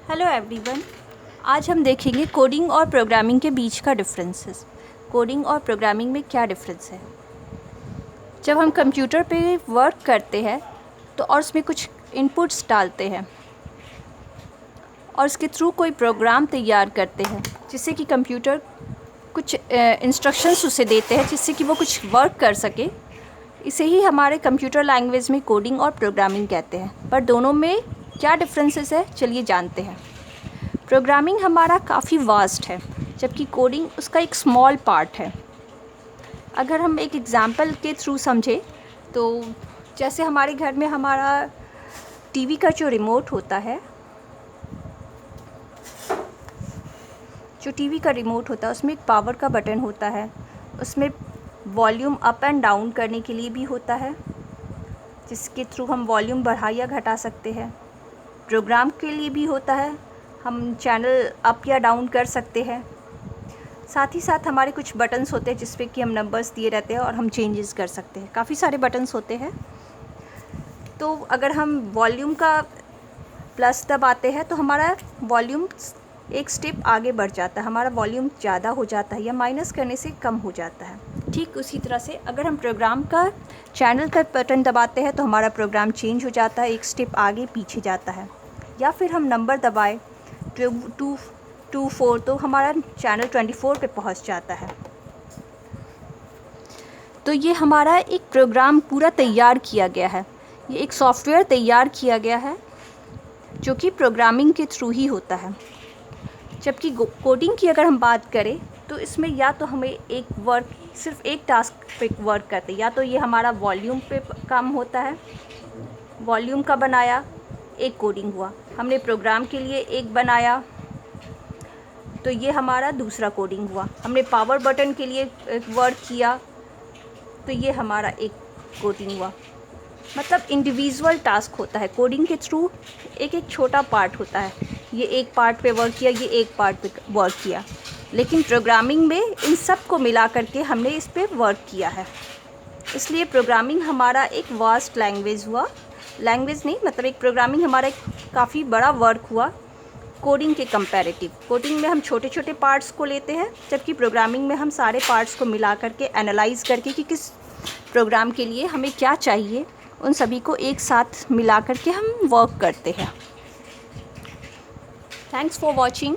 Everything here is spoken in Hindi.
Hello everyone. आज हम देखेंगे कोडिंग और प्रोग्रामिंग के बीच का डिफरेंसेस। कोडिंग और प्रोग्रामिंग में क्या डिफरेंस है। जब हम कंप्यूटर पे वर्क करते हैं तो और उसमें कुछ इनपुट्स डालते हैं और उसके थ्रू कोई प्रोग्राम तैयार करते हैं जिससे कि कंप्यूटर कुछ इंस्ट्रक्शंस उसे देते हैं जिससे कि वो कुछ वर्क कर सके। इसे ही हमारे कंप्यूटर लैंग्वेज में कोडिंग और प्रोग्रामिंग कहते हैं। पर दोनों में क्या डिफरेंसेस है, चलिए जानते हैं। प्रोग्रामिंग हमारा काफ़ी वास्ट है जबकि कोडिंग उसका एक स्मॉल पार्ट है। अगर हम एक एग्ज़ाम्पल के थ्रू समझें तो जैसे हमारे घर में हमारा टीवी का जो रिमोट होता है, उसमें एक पावर का बटन होता है। उसमें वॉल्यूम अप एंड डाउन करने के लिए भी होता है जिसके थ्रू हम वॉल्यूम बढ़ा या घटा सकते हैं। प्रोग्राम के लिए भी होता है, हम चैनल अप या डाउन कर सकते हैं। साथ ही साथ हमारे कुछ बटन्स होते हैं जिस पे कि हम नंबर्स दिए रहते हैं और हम चेंजेस कर सकते हैं। काफ़ी सारे बटन्स होते हैं। तो अगर हम वॉल्यूम का प्लस दबाते हैं तो हमारा वॉल्यूम एक स्टेप आगे बढ़ जाता है, हमारा वॉल्यूम ज़्यादा हो जाता है, या माइनस करने से कम हो जाता है। ठीक उसी तरह से अगर हम प्रोग्राम का चैनल का बटन दबाते हैं तो हमारा प्रोग्राम चेंज हो जाता है, एक स्टेप आगे पीछे जाता है। या फिर हम नंबर दबाएं 224 तो हमारा चैनल 24 पे पहुंच जाता है। तो ये हमारा एक प्रोग्राम पूरा तैयार किया गया है, ये एक सॉफ्टवेयर तैयार किया गया है जो कि प्रोग्रामिंग के थ्रू ही होता है। जबकि कोडिंग की अगर हम बात करें तो इसमें या तो हमें एक वर्क सिर्फ एक टास्क पे वर्क करते, या तो ये हमारा वॉल्यूम पे काम होता है, वॉल्यूम का बनाया एक कोडिंग हुआ। हमने प्रोग्राम के लिए एक बनाया तो ये हमारा दूसरा कोडिंग हुआ। हमने पावर बटन के लिए वर्क किया तो ये हमारा एक कोडिंग हुआ। मतलब इंडिविजुअल टास्क होता है। कोडिंग के थ्रू एक एक छोटा पार्ट होता है, ये एक पार्ट पे वर्क किया, ये एक पार्ट पे वर्क किया। लेकिन प्रोग्रामिंग में इन सब को मिला करके हमने इस पे वर्क किया है। इसलिए प्रोग्रामिंग हमारा एक वास्ट लैंग्वेज हुआ, लैंग्वेज नहीं मतलब एक प्रोग्रामिंग हमारा एक काफ़ी बड़ा वर्क हुआ कोडिंग के कंपैरेटिव। कोडिंग में हम छोटे छोटे पार्ट्स को लेते हैं जबकि प्रोग्रामिंग में हम सारे पार्ट्स को मिला करके एनालाइज करके कि किस प्रोग्राम के लिए हमें क्या चाहिए, उन सभी को एक साथ मिला करके हम वर्क करते हैं। Thanks for watching.